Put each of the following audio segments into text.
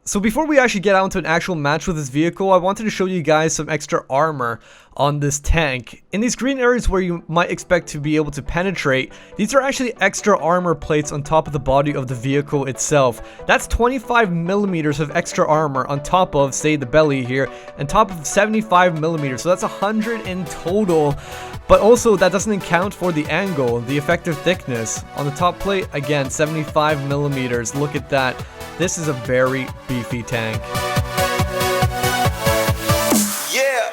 So before we actually get out into an actual match with this vehicle, I wanted to show you guys some extra armor on this tank. In these green areas where you might expect to be able to penetrate, these are actually extra armor plates on top of the body of the vehicle itself. That's 25 millimeters of extra armor on top of, say, the belly here, and top of 75 millimeters. So that's 100 in total. But also, that doesn't account for the angle, the effective thickness. On the top plate, again, 75 millimeters. Look at that. This is a very beefy tank. Yeah.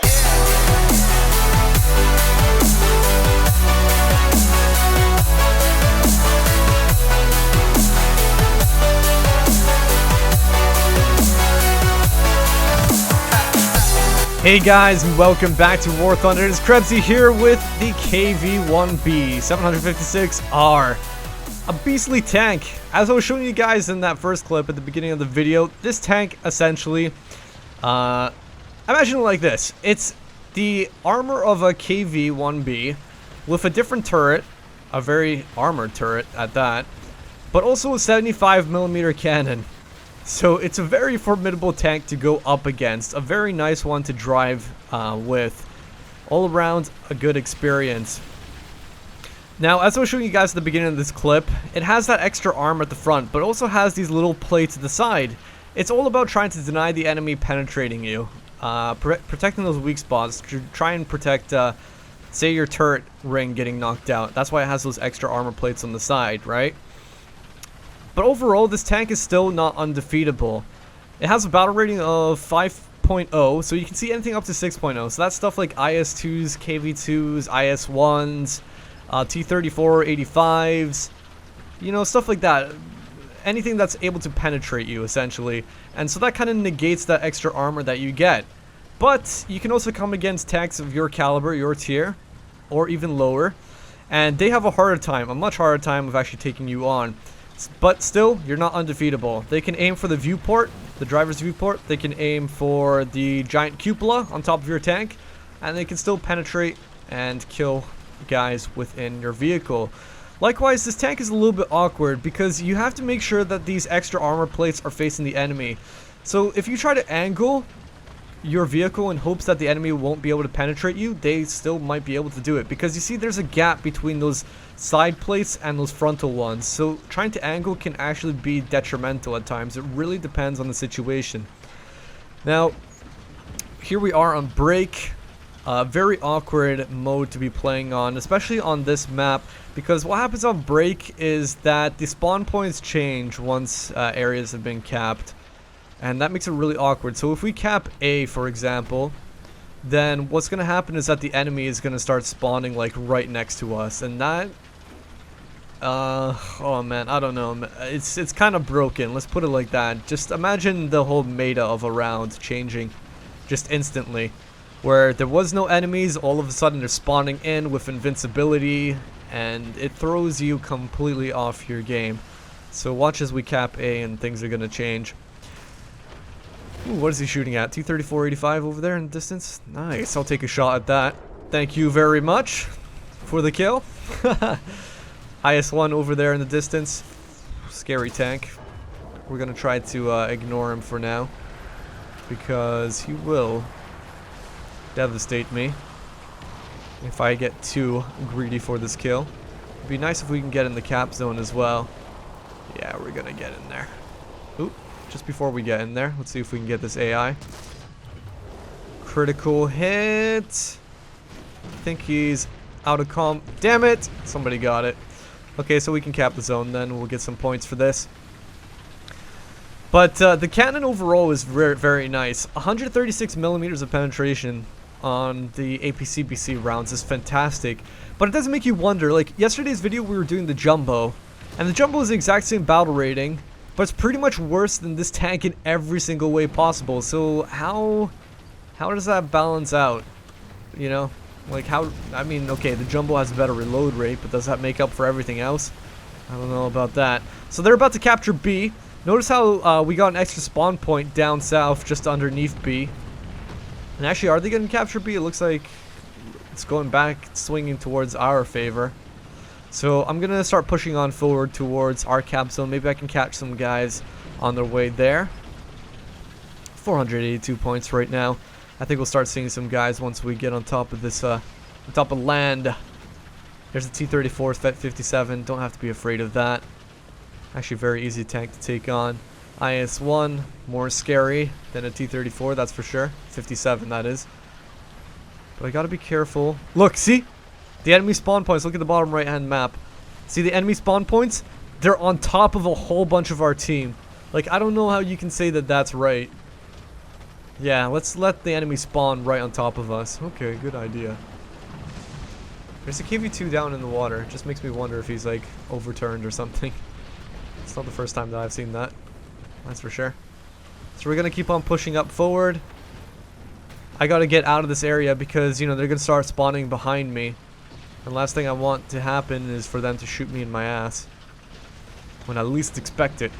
Hey guys, and welcome back to War Thunder. It's KrebsCOHO here with the KV-1B 756R. A beastly tank. As I was showing you guys in that first clip at the beginning of the video, this tank essentially, imagine it like this. It's the armor of a KV-1B with a different turret, a very armored turret at that, but also a 75 millimeter cannon. So it's a very formidable tank to go up against, a very nice one to drive with. All around, a good experience. Now, as I was showing you guys at the beginning of this clip, it has that extra armor at the front, but also has these little plates at the side. It's all about trying to deny the enemy penetrating you, protecting those weak spots, to try and protect, say, your turret ring getting knocked out. That's why it has those extra armor plates on the side, right? But overall, this tank is still not undefeatable. It has a battle rating of 5.0, so you can see anything up to 6.0. So that's stuff like IS-2s, KV-2s, IS-1s, T-34, 85s, you know, stuff like that. Anything that's able to penetrate you, essentially. And so that kind of negates that extra armor that you get. But you can also come against tanks of your caliber, your tier, or even lower, and they have a harder time, a much harder time of actually taking you on. But still, you're not undefeatable. They can aim for the viewport, the driver's viewport. They can aim for the giant cupola on top of your tank, and they can still penetrate and kill guys within your vehicle. Likewise, this tank is a little bit awkward because you have to make sure that these extra armor plates are facing the enemy. So if you try to angle your vehicle in hopes that the enemy won't be able to penetrate you, they still might be able to do it, because you see there's a gap between those side plates and those frontal ones. So trying to angle can actually be detrimental at times. It really depends on the situation. Now, here we are on break. Very awkward mode to be playing on, especially on this map, because what happens on break is that the spawn points change once areas have been capped, and that makes it really awkward. So if we cap A, for example, then what's going to happen is that the enemy is going to start spawning like right next to us, and that oh man, I don't know, it's kind of broken, let's put it like that. Just imagine the whole meta of a round changing just instantly, where there was no enemies, all of a sudden they're spawning in with invincibility, and it throws you completely off your game. So watch as we cap A and things are gonna change. Ooh, what is he shooting at? T-34 85 over there in the distance? Nice, I'll take a shot at that. Thank you very much for the kill. IS-1 over there in the distance. Scary tank. We're gonna try to ignore him for now, because he will devastate me if I get too greedy for this kill. It'd be nice if we can get in the cap zone as well. Yeah, we're gonna get in there. Oop, just before we get in there, let's see if we can get this AI. Critical hit. I think he's out of comp. Damn it! Somebody got it. Okay, so we can cap the zone then. We'll get some points for this. But the cannon overall is very, very nice. 136 millimeters of penetration on the APC-BC rounds is fantastic. But it does make you wonder, like yesterday's video we were doing the Jumbo, and the Jumbo is the exact same battle rating, but it's pretty much worse than this tank in every single way possible. So how does that balance out? You know, like how, I mean, okay, the Jumbo has a better reload rate, but does that make up for everything else? I don't know about that. So they're about to capture B. Notice how we got an extra spawn point down south just underneath B. And actually, are they going to capture B? It looks like it's going back, swinging towards our favor. So I'm going to start pushing on forward towards our cap zone. Maybe I can catch some guys on their way there. 482 points right now. I think we'll start seeing some guys once we get on top of this, on top of land. There's a T-34 Vet 57. Don't have to be afraid of that. Actually, very easy tank to take on. IS-1, more scary than a T-34, that's for sure. 57, that is. But I gotta be careful. Look, see? The enemy spawn points. Look at the bottom right-hand map. See the enemy spawn points? They're on top of a whole bunch of our team. Like, I don't know how you can say that that's right. Yeah, let's let the enemy spawn right on top of us. Okay, good idea. There's a KV-2 down in the water. It just makes me wonder if he's, like, overturned or something. It's not the first time that I've seen that. That's for sure. So we're gonna keep on pushing up forward. I gotta get out of this area because, you know, they're gonna start spawning behind me. And the last thing I want to happen is for them to shoot me in my ass when I least expect it.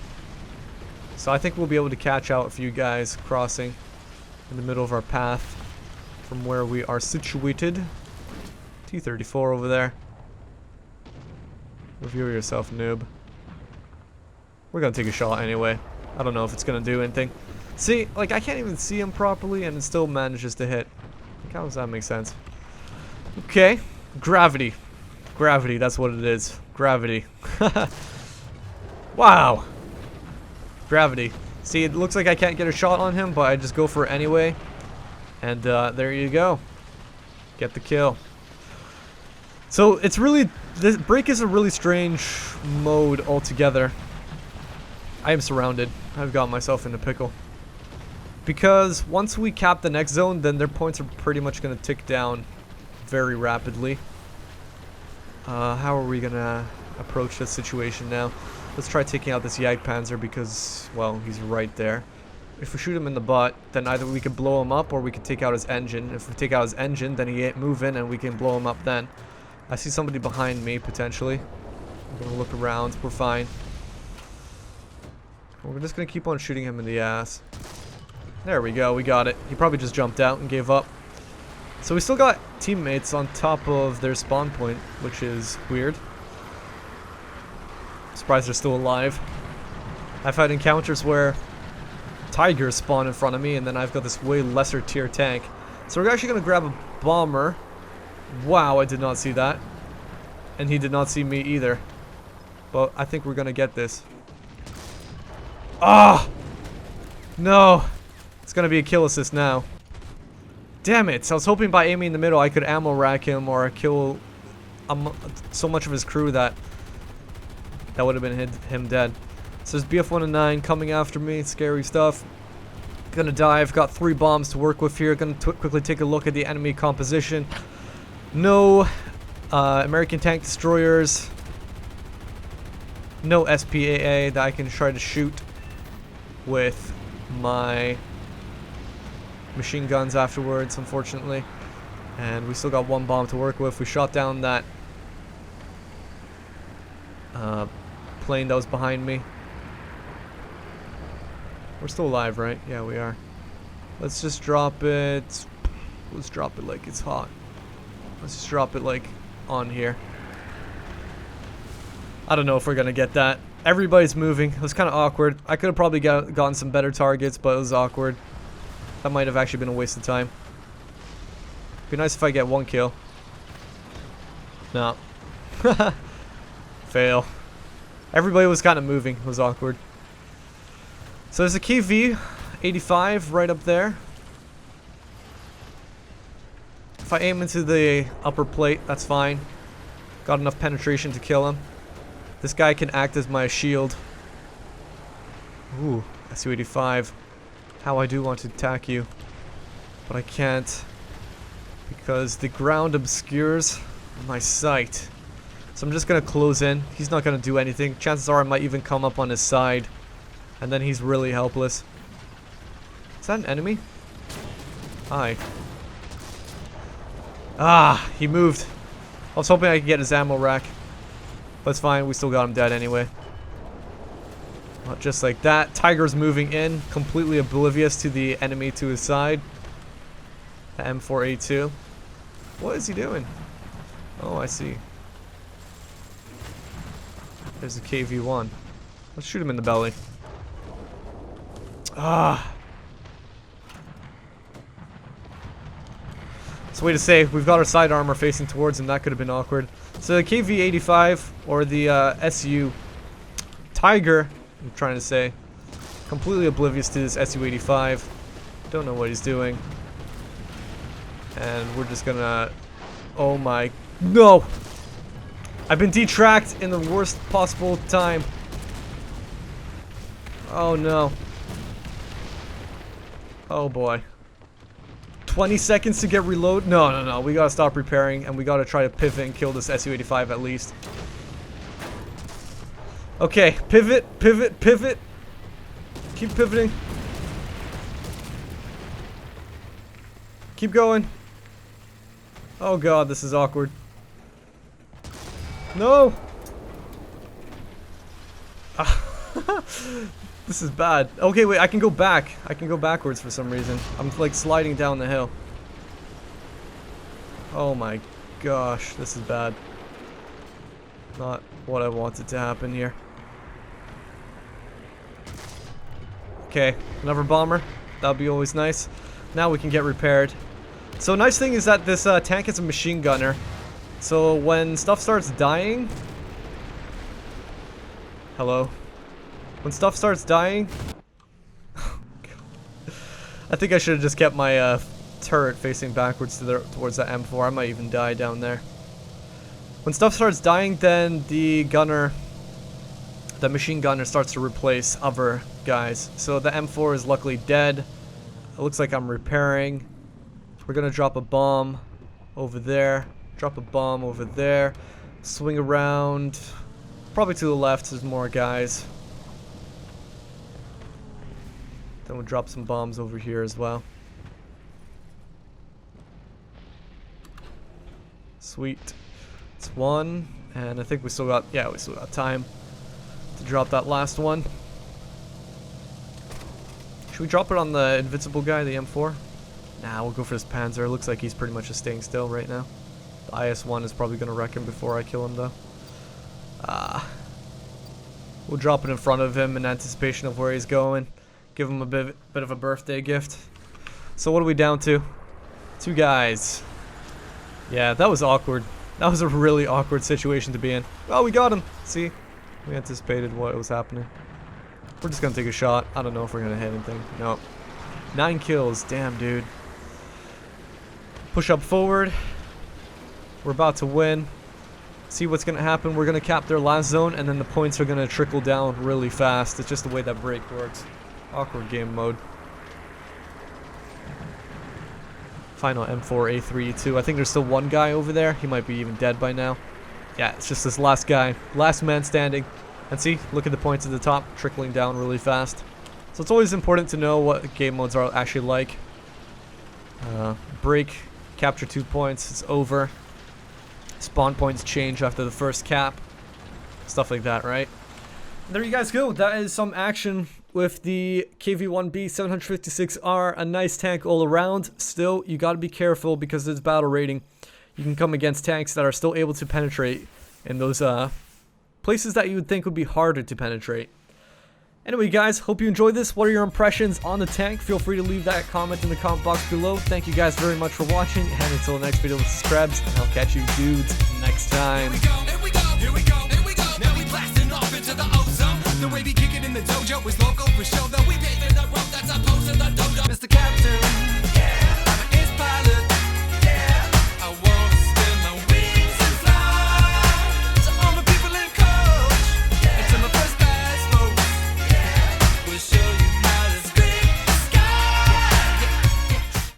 So I think we'll be able to catch out a few guys crossing in the middle of our path from where we are situated. T-34 over there. Review yourself, noob. We're gonna take a shot anyway. I don't know if it's gonna do anything. See, like, I can't even see him properly and it still manages to hit. Like, how does that make sense? Okay. Gravity. Gravity, that's what it is. Gravity. Wow. Gravity. See, it looks like I can't get a shot on him, but I just go for it anyway. And there you go. Get the kill. So, it's really... This break is a really strange mode altogether. I am surrounded. I've got myself in a pickle. Because once we cap the next zone, then their points are pretty much going to tick down very rapidly. How are we going to approach this situation now? Let's try taking out this Jagdpanzer because, well, he's right there. If we shoot him in the butt, then either we could blow him up or we could take out his engine. If we take out his engine, then he ain't moving and we can blow him up then. I see somebody behind me, potentially. I'm going to look around. We're fine. We're just going to keep on shooting him in the ass. There we go, we got it. He probably just jumped out and gave up. So we still got teammates on top of their spawn point, which is weird. I'm surprised they're still alive. I've had encounters where tigers spawn in front of me and then I've got this way lesser tier tank. So we're actually going to grab a bomber. Wow, I did not see that. And he did not see me either. But I think we're going to get this. Ah! No! It's gonna be a kill assist now. Damn it! I was hoping by aiming in the middle I could ammo rack him or kill so much of his crew that would have been him dead. So there's BF-109 coming after me. Scary stuff. Gonna dive. Got 3 bombs to work with here. Gonna quickly take a look at the enemy composition. No American tank destroyers. No SPAA that I can try to shoot with my machine guns afterwards, unfortunately. And we still got 1 bomb to work with. We shot down that plane that was behind me. We're still alive, right? Yeah, we are. Let's just drop it. Let's drop it like it's hot. Let's just drop it like on here. I don't know if we're gonna get that. Everybody's moving. It was kind of awkward. I could have probably gotten some better targets, but it was awkward. That might have actually been a waste of time. Be nice if I get 1 kill. No. Fail. Everybody was kind of moving. It was awkward. So there's a KV-85 right up there. If I aim into the upper plate, that's fine. Got enough penetration to kill him. This guy can act as my shield. Ooh, Su-85. How I do want to attack you. But I can't. Because the ground obscures my sight. So I'm just going to close in. He's not going to do anything. Chances are I might even come up on his side. And then he's really helpless. Is that an enemy? Hi. Ah, he moved. I was hoping I could get his ammo rack. But it's fine, we still got him dead anyway. Not just like that. Tiger's moving in, completely oblivious to the enemy to his side. The M4A2. What is he doing? Oh, I see. There's a KV-1. Let's shoot him in the belly. Ah. So way to say, we've got our side armor facing towards him. That could have been awkward. So the KV-85, or the SU Tiger, I'm trying to say, completely oblivious to this SU-85. Don't know what he's doing. And we're just gonna... Oh my... No! I've been detracked in the worst possible time. Oh no. Oh boy. 20 seconds to get reload? No. We gotta stop repairing and we gotta try to pivot and kill this SU-85 at least. Okay, pivot. Keep pivoting. Keep going. Oh god, this is awkward. No! This is bad. Okay, wait, I can go back. I can go backwards for some reason. I'm like sliding down the hill. Oh my gosh, this is bad. Not what I wanted to happen here. Okay, another bomber. That'll be always nice. Now we can get repaired. So nice thing is that this tank is a machine gunner. So when stuff starts dying... Hello? When stuff starts dying... I think I should have just kept my turret facing backwards to towards that M4. I might even die down there. When stuff starts dying, then the machine gunner starts to replace other guys. So the M4 is luckily dead. It looks like I'm repairing. We're gonna drop a bomb over there. Drop a bomb over there. Swing around. Probably to the left, there's more guys. Then we'll drop some bombs over here as well. Sweet. It's one. And I think we still got, yeah, we still got time to drop that last one. Should we drop it on the invincible guy, the M4? Nah, we'll go for this Panzer. Looks like he's pretty much just staying still right now. The IS-1 is probably going to wreck him before I kill him, though. We'll drop it in front of him in anticipation of where he's going. Give him a bit of a birthday gift. So what are we down to? 2 guys. Yeah, that was awkward. That was a really awkward situation to be in. Oh, we got him. See? We anticipated what was happening. We're just going to take a shot. I don't know if we're going to hit anything. Nope. 9 kills. Damn, dude. Push up forward. We're about to win. See what's going to happen. We're going to cap their last zone, and then the points are going to trickle down really fast. It's just the way that break works. Awkward game mode. Final M4, A3, E2. I think there's still one guy over there. He might be even dead by now. Yeah, it's just this last guy. Last man standing. And see, look at the points at the top, trickling down really fast. So it's always important to know what game modes are actually like. Break, capture 2 points, it's over. Spawn points change after the first cap. Stuff like that, right? There you guys go. That is some action with the KV-1B 756R. A nice tank all around. Still, you gotta be careful because it's battle rating. You can come against tanks that are still able to penetrate in those places that you would think would be harder to penetrate. Anyway, guys, hope you enjoyed this. What are your impressions on the tank? Feel free to leave that comment in the comment box below. Thank you guys very much for watching, and until the next video, this is Krebs, and I'll catch you dudes next time. Here we go. Now we blasting off into the ozone. The way we kick it in the dojo is local for show, though we paving the road that's opposed to the